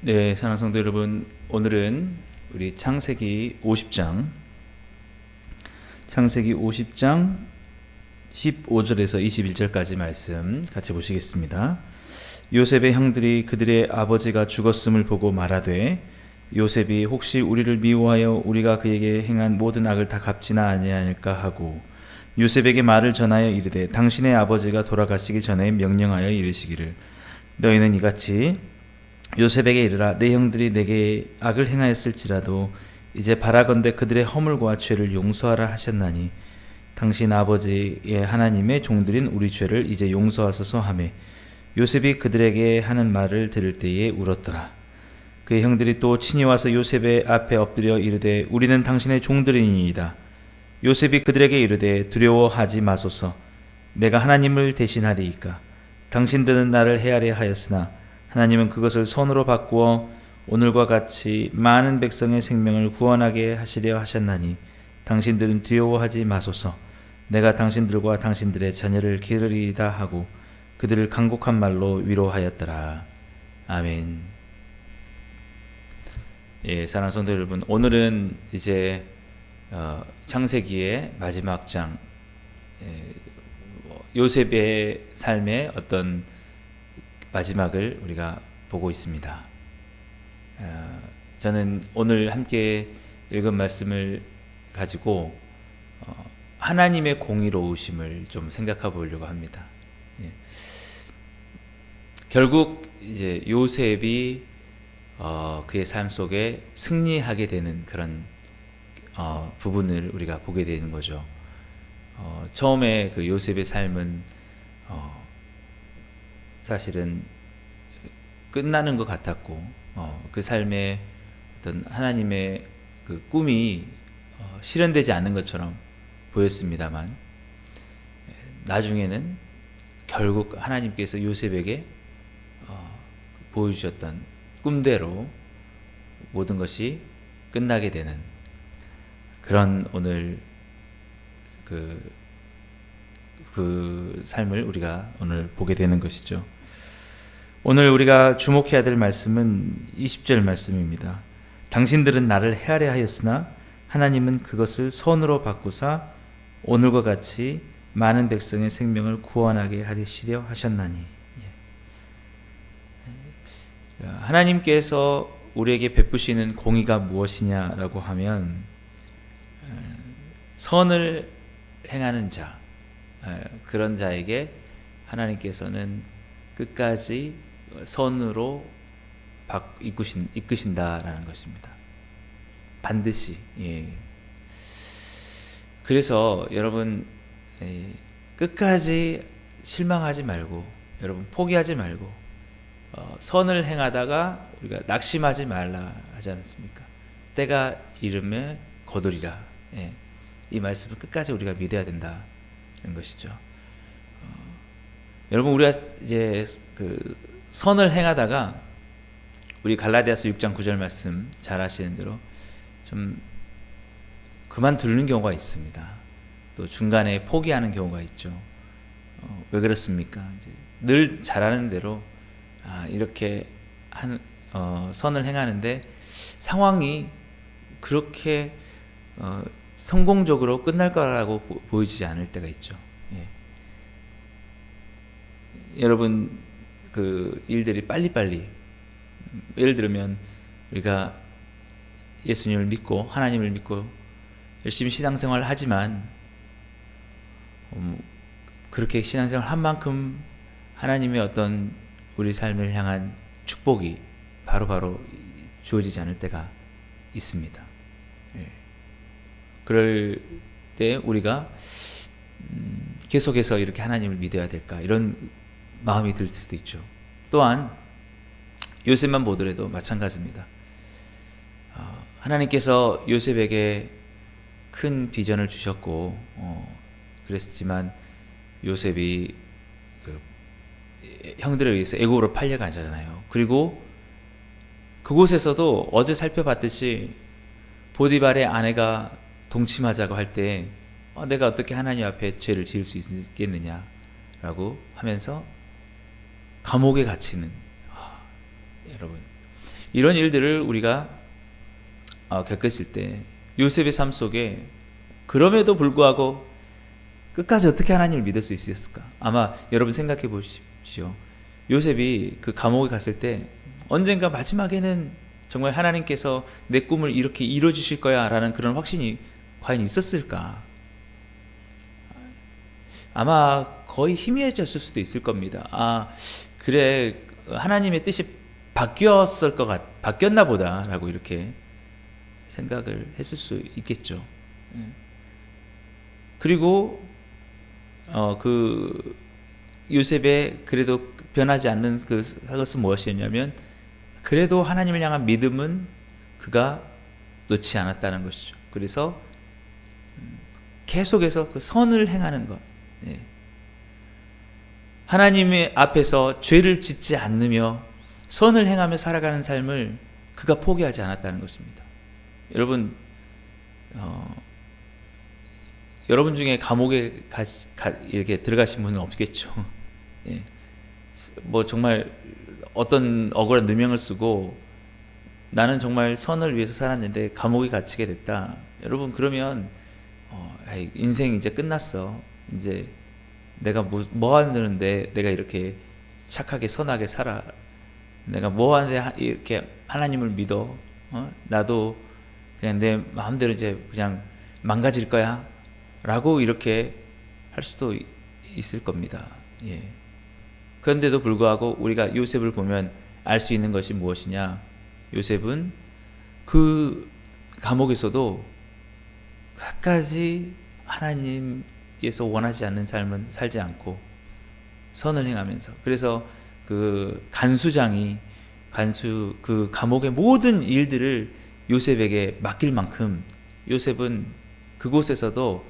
네, 사랑하는 성도 여러분, 오늘은 우리 창세기 50장 15절에서 21절까지 말씀 같이 보시겠습니다. 요셉의 형들이 그들의 아버지가 죽었음을 보고 말하되, 요셉이 혹시 우리를 미워하여 우리가 그에게 행한 모든 악을 다 갚지나 아니하일까 하고, 요셉에게 말을 전하여 이르되, 당신의 아버지가 돌아가시기 전에 명령하여 이르시기를, 너희는 이같이 요셉에게 이르라. 내 형들이 내게 악을 행하였을지라도 이제 바라건대 그들의 허물과 죄를 용서하라 하셨나니, 당신 아버지의 하나님의 종들인 우리 죄를 이제 용서하소서 하매, 요셉이 그들에게 하는 말을 들을 때에 울었더라. 그의 형들이 또 친히 와서 요셉의 앞에 엎드려 이르되, 우리는 당신의 종들이니이다. 요셉이 그들에게 이르되, 두려워하지 마소서. 내가 하나님을 대신하리이까. 당신들은 나를 헤아려 하였으나 하나님은 그것을 선으로 바꾸어 오늘과 같이 많은 백성의 생명을 구원하게 하시려 하셨나니, 당신들은 두려워하지 마소서. 내가 당신들과 당신들의 자녀를 기르리이다 하고 그들을 간곡한 말로 위로하였더라. 아멘. 예, 사랑하는 성도 여러분, 오늘은 이제 창세기의 마지막 장, 요셉의 삶의 어떤 마지막을 우리가 보고 있습니다. 저는 오늘 함께 읽은 말씀을 가지고 하나님의 공의로우심을 좀 생각해 보려고 합니다. 결국 이제 요셉이 그의 삶 속에 승리하게 되는 그런 부분을 우리가 보게 되는 거죠. 처음에 그 요셉의 삶은 사실은 끝나는 것 같았고, 그 삶에 어떤 하나님의 그 꿈이 실현되지 않는 것처럼 보였습니다만, 나중에는 결국 하나님께서 요셉에게 보여주셨던 꿈대로 모든 것이 끝나게 되는 그런 오늘 그 삶을 우리가 오늘 보게 되는 것이죠. 오늘 우리가 주목해야 될 말씀은 20절 말씀입니다. 당신들은 나를 헤아려 하였으나 하나님은 그것을 선으로 바꾸사 오늘과 같이 많은 백성의 생명을 구원하게 하시려 하셨나니. 하나님께서 우리에게 베푸시는 공의가 무엇이냐라고 하면, 선을 행하는 자, 그런 자에게 하나님께서는 끝까지 선으로 이끄신다라는 것입니다. 반드시. 그래서 여러분, 끝까지 실망하지 말고, 여러분 포기하지 말고, 선을 행하다가 우리가 낙심하지 말라 하지 않습니까? 때가 이르면 거두리라. 이 말씀을 끝까지 우리가 믿어야 된다는 것이죠. 여러분, 우리가 이제 그 선을 행하다가 우리 갈라디아서 6장 9절 말씀 잘 아시는 대로 좀 그만두는 경우가 있습니다. 또 중간에 포기하는 경우가 있죠. 왜 그렇습니까? 이제 늘 잘하는 대로 이렇게 선을 행하는데 상황이 그렇게 성공적으로 끝날 거라고 보이지 않을 때가 있죠. 여러분, 그 일들이 빨리빨리, 예를 들면 우리가 예수님을 믿고 하나님을 믿고 열심히 신앙생활을 하지만 그렇게 신앙생활 한 만큼 하나님의 어떤 우리 삶을 향한 축복이 바로바로 주어지지 않을 때가 있습니다. 그럴 때 우리가 계속해서 이렇게 하나님을 믿어야 될까, 이런 마음이 들 수도 있죠. 또한 요셉만 보더라도 마찬가지입니다. 하나님께서 요셉에게 큰 비전을 주셨고, 그랬지만 요셉이 형들에 의해서 애굽으로 팔려가잖아요. 그리고 그곳에서도 어제 살펴봤듯이 보디발의 아내가 동침하자고 할 때 내가 어떻게 하나님 앞에 죄를 지을 수 있겠느냐라고 하면서 감옥에 갇히는, 여러분, 이런 일들을 우리가 겪었을 때 요셉의 삶 속에 그럼에도 불구하고 끝까지 어떻게 하나님을 믿을 수 있었을까? 아마 여러분 생각해 보십시오. 요셉이 그 감옥에 갔을 때 언젠가 마지막에는 정말 하나님께서 내 꿈을 이렇게 이루어 주실 거야 라는 그런 확신이 과연 있었을까? 아마 거의 희미해졌을 수도 있을 겁니다. 그래, 하나님의 뜻이 바뀌었나 보다 라고 이렇게 생각을 했을 수 있겠죠. 그리고 그 요셉의 그래도 변하지 않는 그것은 무엇이었냐면, 그래도 하나님을 향한 믿음은 그가 놓지 않았다는 것이죠. 그래서 계속해서 그 선을 행하는 것, 하나님의 앞에서 죄를 짓지 않으며 선을 행하며 살아가는 삶을 그가 포기하지 않았다는 것입니다. 여러분, 여러분 중에 감옥에 이렇게 들어가신 분은 없겠죠. 뭐 정말 어떤 억울한 누명을 쓰고 나는 정말 선을 위해서 살았는데 감옥에 갇히게 됐다. 여러분, 그러면 인생 이제 끝났어. 이제 내가 뭐 하는데 내가 이렇게 착하게 선하게 살아. 내가 뭐 하는데 이렇게 하나님을 믿어. 나도 그냥 내 마음대로 이제 그냥 망가질 거야 라고 이렇게 할 수도 있을 겁니다. 그런데도 불구하고 우리가 요셉을 보면 알 수 있는 것이 무엇이냐? 요셉은 그 감옥에서도 끝까지 하나님께서 원하지 않는 삶은 살지 않고 선을 행하면서, 그래서 그 간수장이 그 감옥의 모든 일들을 요셉에게 맡길 만큼 요셉은 그곳에서도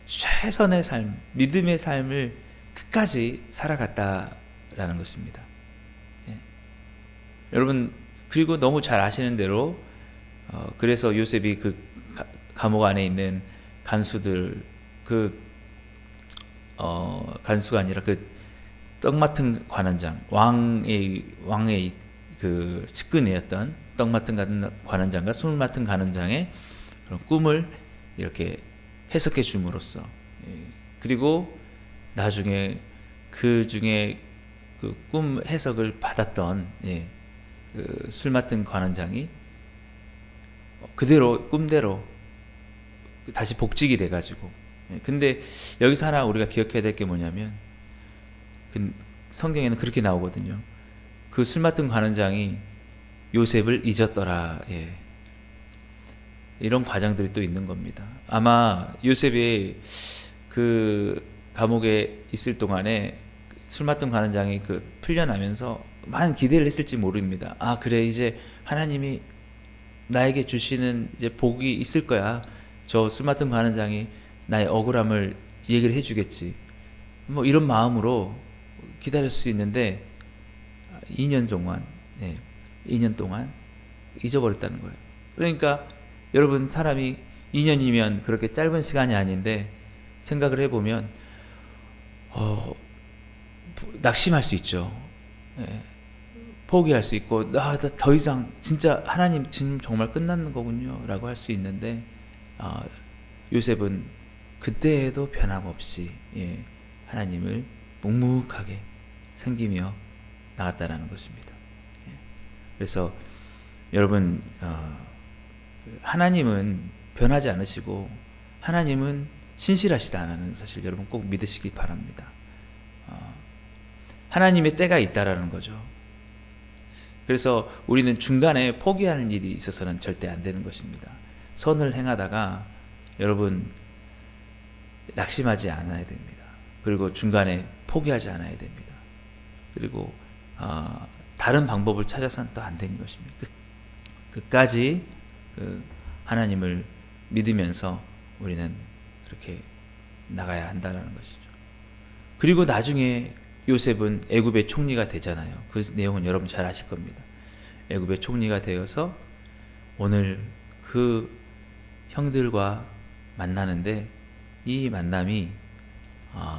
최선의 삶, 믿음의 삶을 끝까지 살아갔다라는 것입니다. 여러분, 그리고 너무 잘 아시는 대로 그래서 요셉이 그 감옥 안에 있는 간수들, 간수가 아니라 그 떡 맡은 관원장, 왕의 그 측근이었던 떡 맡은 관원장과 술 맡은 관원장의 그런 꿈을 이렇게 해석해 줌으로써, 그리고 나중에 그 중에 그 꿈 해석을 받았던 그 술 맡은 관원장이 그대로 꿈대로 다시 복직이 돼가지고, 근데 여기서 하나 우리가 기억해야 될 게 뭐냐면, 성경에는 그렇게 나오거든요. 그 술 맡은 관원장이 요셉을 잊었더라. 이런 과정들이 또 있는 겁니다. 아마 요셉이 그 감옥에 있을 동안에 술 맡은 관원장이 그 풀려나면서 많은 기대를 했을지 모릅니다. 그래, 이제 하나님이 나에게 주시는 이제 복이 있을 거야. 저 술 맡은 관원장이 나의 억울함을 얘기를 해주겠지. 뭐 이런 마음으로 기다릴 수 있는데 2년 동안 잊어버렸다는 거예요. 그러니까 여러분, 사람이 2년이면 그렇게 짧은 시간이 아닌데 생각을 해보면 낙심할 수 있죠. 포기할 수 있고, 더 이상 진짜 하나님 지금 정말 끝나는 거군요 라고 할 수 있는데, 요셉은 그때에도 변함없이 하나님을 묵묵하게 섬기며 나갔다라는 것입니다. 그래서 여러분, 하나님은 변하지 않으시고 하나님은 신실하시다는 사실 여러분 꼭 믿으시기 바랍니다. 하나님의 때가 있다라는 거죠. 그래서 우리는 중간에 포기하는 일이 있어서는 절대 안 되는 것입니다. 선을 행하다가 여러분 낙심하지 않아야 됩니다. 그리고 중간에 포기하지 않아야 됩니다. 그리고 다른 방법을 찾아서는 또 안 되는 것입니다. 끝까지 하나님을 믿으면서 우리는 그렇게 나가야 한다는 것이죠. 그리고 나중에 요셉은 애굽의 총리가 되잖아요. 그 내용은 여러분 잘 아실 겁니다. 애굽의 총리가 되어서 오늘 그 형들과 만나는데, 이 만남이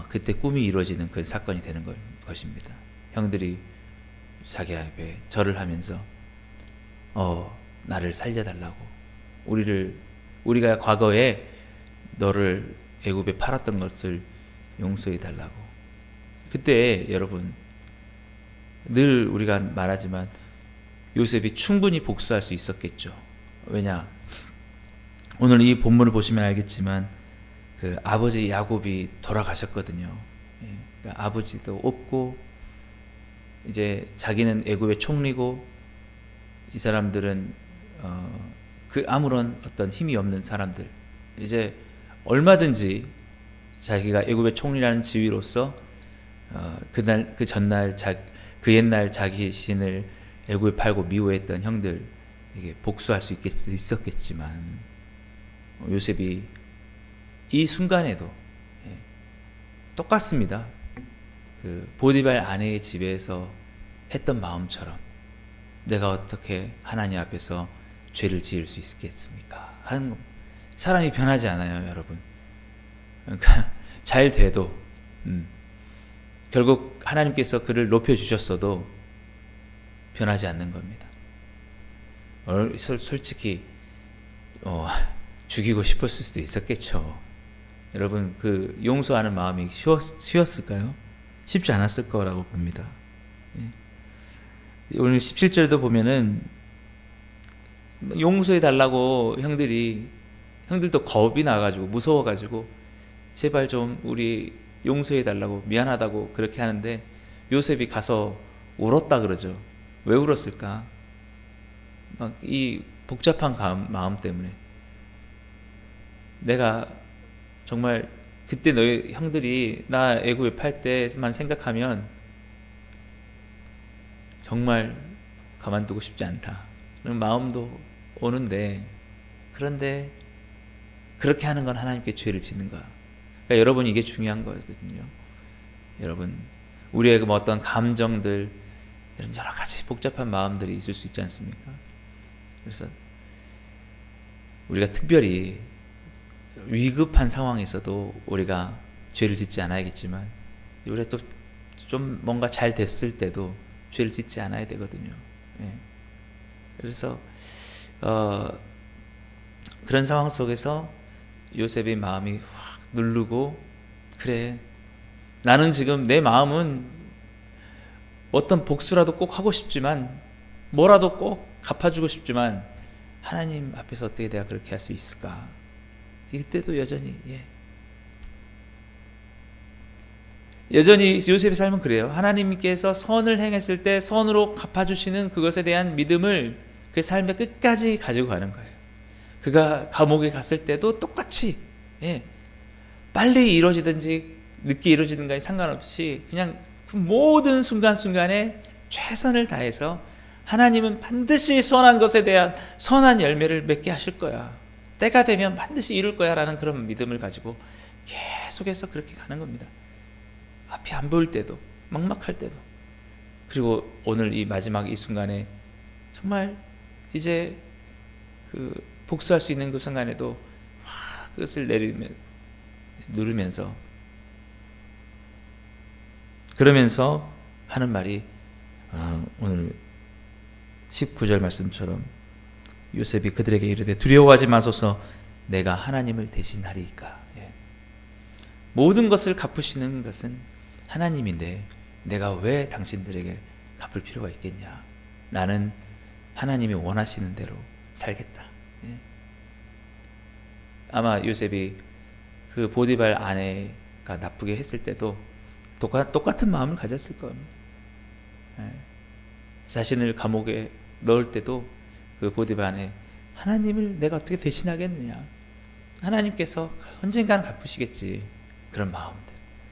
그때 꿈이 이루어지는 그 사건이 되는 것입니다. 형들이 자기 앞에 절을 하면서 나를 살려달라고, 우리가 과거에 너를 애굽에 팔았던 것을 용서해 달라고. 그때 여러분 늘 우리가 말하지만 요셉이 충분히 복수할 수 있었겠죠. 왜냐? 오늘 이 본문을 보시면 알겠지만 그 아버지 야곱이 돌아가셨거든요. 그러니까 아버지도 없고 이제 자기는 애굽의 총리고 이 사람들은 그 아무런 어떤 힘이 없는 사람들. 이제 얼마든지 자기가 애굽의 총리라는 지위로서 그날 그 전날 그 옛날 자기 신을 애굽에 팔고 미워했던 형들에게 복수할 수 있었겠지만 요셉이 이 순간에도 똑같습니다. 그 보디발 아내의 집에서 했던 마음처럼 내가 어떻게 하나님 앞에서 죄를 지을 수 있겠습니까? 하는 겁니다. 사람이 변하지 않아요, 여러분. 그러니까 잘 돼도 결국 하나님께서 그를 높여주셨어도 변하지 않는 겁니다. 솔직히 죽이고 싶었을 수도 있었겠죠. 여러분 그 용서하는 마음이 쉬웠을까요? 쉽지 않았을 거라고 봅니다. 오늘 17절도 보면은 용서해 달라고 형들도 겁이 나가지고 무서워가지고 제발 좀 우리 용서해 달라고 미안하다고 그렇게 하는데 요셉이 가서 울었다 그러죠. 왜 울었을까? 막 이 복잡한 마음 때문에 내가 정말 그때 너희 형들이 나 애굽에 팔 때만 생각하면 정말 가만두고 싶지 않다 그런 마음도 오는데, 그런데 그렇게 하는 건 하나님께 죄를 짓는 거야. 그러니까 여러분 이게 중요한 거거든요. 여러분 우리의 뭐 어떤 감정들 이런 여러 가지 복잡한 마음들이 있을 수 있지 않습니까? 그래서 우리가 특별히 위급한 상황에서도 우리가 죄를 짓지 않아야겠지만 우리가 또 좀 뭔가 잘 됐을 때도 죄를 짓지 않아야 되거든요. 그래서 그런 상황 속에서 요셉의 마음이 확 누르고, 그래 나는 지금 내 마음은 어떤 복수라도 꼭 하고 싶지만 뭐라도 꼭 갚아주고 싶지만 하나님 앞에서 어떻게 내가 그렇게 할 수 있을까? 이때도 여전히 요셉의 삶은 그래요. 하나님께서 선을 행했을 때 선으로 갚아주시는 그것에 대한 믿음을 그 삶의 끝까지 가지고 가는 거예요. 그가 감옥에 갔을 때도 똑같이 빨리 이루어지든지 늦게 이루어지든가에 상관없이 그냥 그 모든 순간순간에 최선을 다해서 하나님은 반드시 선한 것에 대한 선한 열매를 맺게 하실 거야. 때가 되면 반드시 이룰 거야 라는 그런 믿음을 가지고 계속해서 그렇게 가는 겁니다. 앞이 안 보일 때도, 막막할 때도. 그리고 오늘 이 마지막 이 순간에 정말 이제 그 복수할 수 있는 그 순간에도 그것을 누르면서 그러면서 하는 말이 오늘 19절 말씀처럼 요셉이 그들에게 이르되 두려워하지 마소서 내가 하나님을 대신하리이까. 모든 것을 갚으시는 것은 하나님인데 내가 왜 당신들에게 갚을 필요가 있겠냐. 나는 하나님이 원하시는 대로 살겠다. 아마 요셉이 그 보디발 아내가 나쁘게 했을 때도 똑같은 마음을 가졌을 겁니다. 자신을 감옥에 넣을 때도 그 보디발 아내, 하나님을 내가 어떻게 대신하겠느냐. 하나님께서 언젠가는 갚으시겠지. 그런 마음들.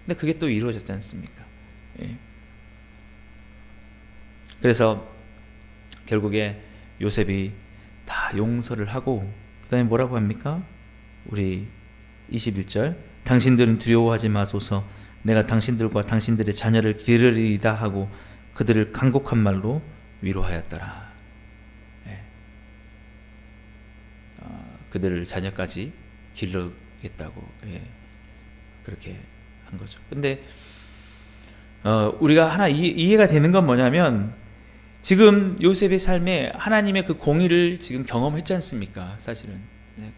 근데 그게 또 이루어졌지 않습니까? 그래서 결국에 요셉이 다 용서를 하고 그 다음에 뭐라고 합니까? 우리 21절 당신들은 두려워하지 마소서 내가 당신들과 당신들의 자녀를 기르리이다 하고 그들을 간곡한 말로 위로하였더라. 그들을 자녀까지 기르겠다고 그렇게 한 거죠. 근데 우리가 하나 이해가 되는 건 뭐냐면 지금 요셉의 삶에 하나님의 그 공의를 지금 경험했지 않습니까? 사실은.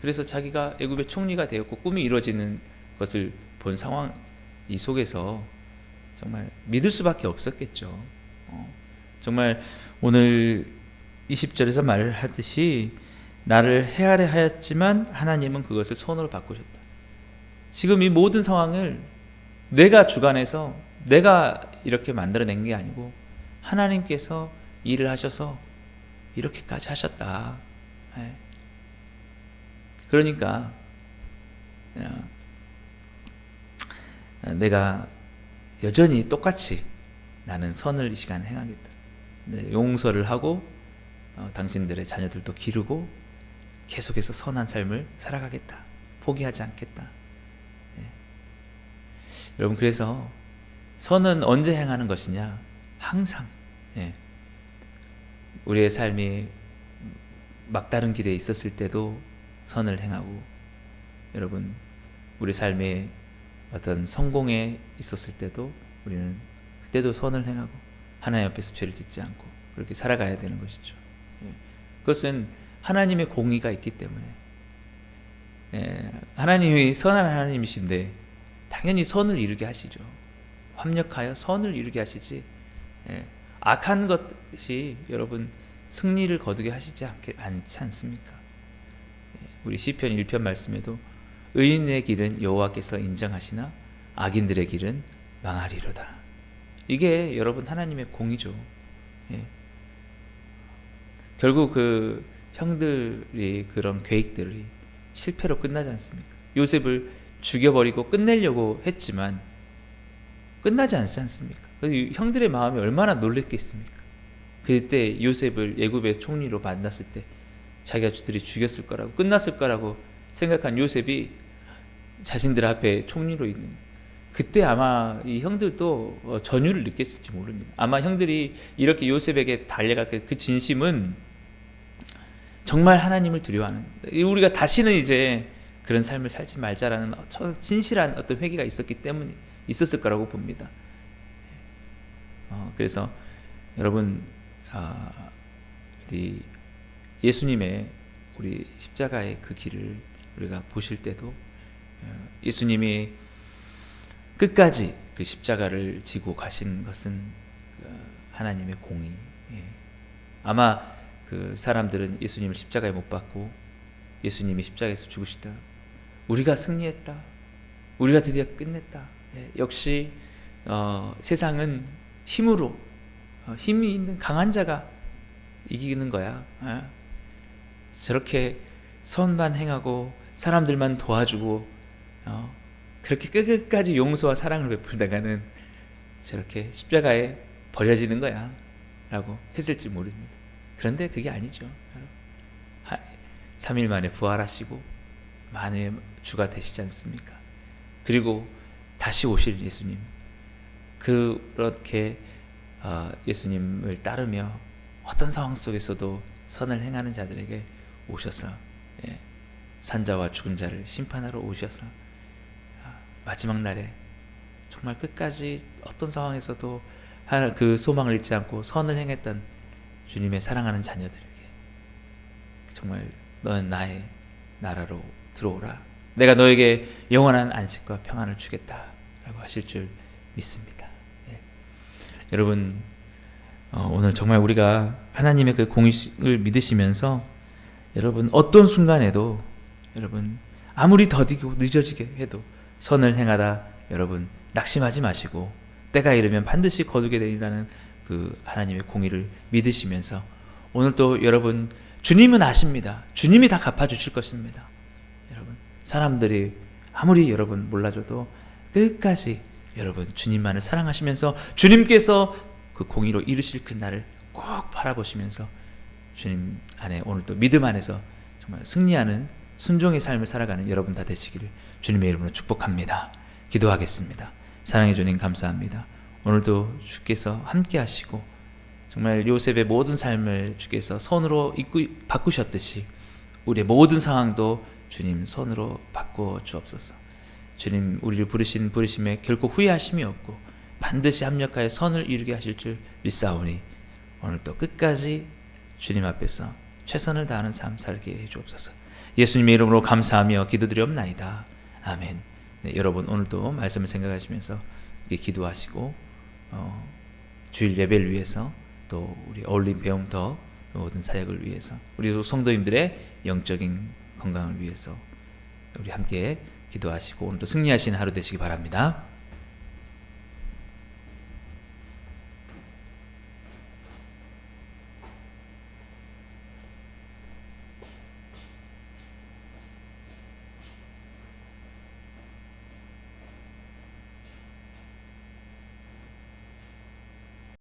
그래서 자기가 애굽의 총리가 되었고 꿈이 이루어지는 것을 본 상황 이 속에서 정말 믿을 수밖에 없었겠죠. 정말 오늘 20절에서 말하듯이 나를 헤아려 하였지만 하나님은 그것을 손으로 바꾸셨다. 지금 이 모든 상황을 내가 주관해서 내가 이렇게 만들어낸 게 아니고 하나님께서 일을 하셔서 이렇게까지 하셨다. 그러니까 내가 여전히 똑같이 나는 선을 이 시간에 행하겠다. 용서를 하고 당신들의 자녀들도 기르고 계속해서 선한 삶을 살아가겠다. 포기하지 않겠다. 여러분, 그래서 선은 언제 행하는 것이냐? 항상. 우리의 삶이 막다른 길에 있었을 때도 선을 행하고, 여러분, 우리 삶에 어떤 성공에 있었을 때도 우리는 그때도 선을 행하고 하나님 앞에서 죄를 짓지 않고 그렇게 살아가야 되는 것이죠. 그것은 하나님의 공의가 있기 때문에, 하나님이 선한 하나님이신데 당연히 선을 이루게 하시죠. 합력하여 선을 이루게 하시지, 악한 것이 여러분 승리를 거두게 하시지 않지 않습니까? 우리 시편 1편 말씀에도 의인의 길은 여호와께서 인정하시나 악인들의 길은 망하리로다. 이게 여러분 하나님의 공의죠. 결국 그 형들이 그런 계획들이 실패로 끝나지 않습니까? 요셉을 죽여버리고 끝내려고 했지만 끝나지 않지 않습니까? 형들의 마음이 얼마나 놀랬겠습니까? 그때 요셉을 애굽의 총리로 만났을 때 자기가 들이 죽였을 거라고, 끝났을 거라고 생각한 요셉이 자신들 앞에 총리로 있는, 그때 아마 이 형들도 전율을 느꼈을지 모릅니다. 아마 형들이 이렇게 요셉에게 달려갈 그 진심은 정말 하나님을 두려워하는, 우리가 다시는 이제 그런 삶을 살지 말자라는 진실한 어떤 회개가 있었기 때문에 있었을 거라고 봅니다. 그래서 여러분, 우리 예수님의 우리 십자가의 그 길을 우리가 보실 때도 예수님이 끝까지 그 십자가를 지고 가신 것은 하나님의 공의. 아마 그 사람들은 예수님을 십자가에 못 박고 예수님이 십자가에서 죽으시다, 우리가 승리했다, 우리가 드디어 끝냈다, 역시 세상은 힘으로, 힘이 있는 강한 자가 이기는 거야. 저렇게 선만 행하고 사람들만 도와주고 그렇게 끝까지 용서와 사랑을 베풀다가는 저렇게 십자가에 버려지는 거야 라고 했을지 모릅니다. 그런데 그게 아니죠. 3일 만에 부활하시고 만유의 주가 되시지 않습니까? 그리고 다시 오실 예수님, 그렇게 예수님을 따르며 어떤 상황 속에서도 선을 행하는 자들에게 오셔서 산자와 죽은 자를 심판하러 오셔서 마지막 날에 정말 끝까지 어떤 상황에서도 그 소망을 잃지 않고 선을 행했던 주님의 사랑하는 자녀들에게 정말 너는 나의 나라로 들어오라, 내가 너에게 영원한 안식과 평안을 주겠다라고 하실 줄 믿습니다. 여러분, 오늘 정말 우리가 하나님의 그 공의를 믿으시면서 여러분 어떤 순간에도 여러분 아무리 더디고 늦어지게 해도 선을 행하다 여러분 낙심하지 마시고 때가 이르면 반드시 거두게 되리라는 그 하나님의 공의를 믿으시면서 오늘 또 여러분 주님은 아십니다. 주님이 다 갚아주실 것입니다. 여러분 사람들이 아무리 여러분 몰라줘도 끝까지 여러분 주님만을 사랑하시면서 주님께서 그 공의로 이루실 그날을 꼭 바라보시면서 주님 안에 오늘 또 믿음 안에서 정말 승리하는 순종의 삶을 살아가는 여러분 다 되시기를 주님의 이름으로 축복합니다. 기도하겠습니다. 사랑해 주님 감사합니다. 오늘도 주께서 함께 하시고 정말 요셉의 모든 삶을 주께서 선으로 바꾸셨듯이 우리의 모든 상황도 주님 선으로 바꾸어 주옵소서. 주님 우리를 부르신 부르심에 결코 후회하심이 없고 반드시 합력하여 선을 이루게 하실 줄 믿사오니 오늘 또 끝까지 주님 앞에서 최선을 다하는 삶 살게 해주옵소서. 예수님의 이름으로 감사하며 기도드리옵나이다. 아멘. 네, 여러분 오늘도 말씀을 생각하시면서 기도하시고 주일 예배를 위해서 또 우리 어울림 배움터 모든 사역을 위해서 우리 성도님들의 영적인 건강을 위해서 우리 함께 기도하시고 오늘도 승리하시는 하루 되시기 바랍니다.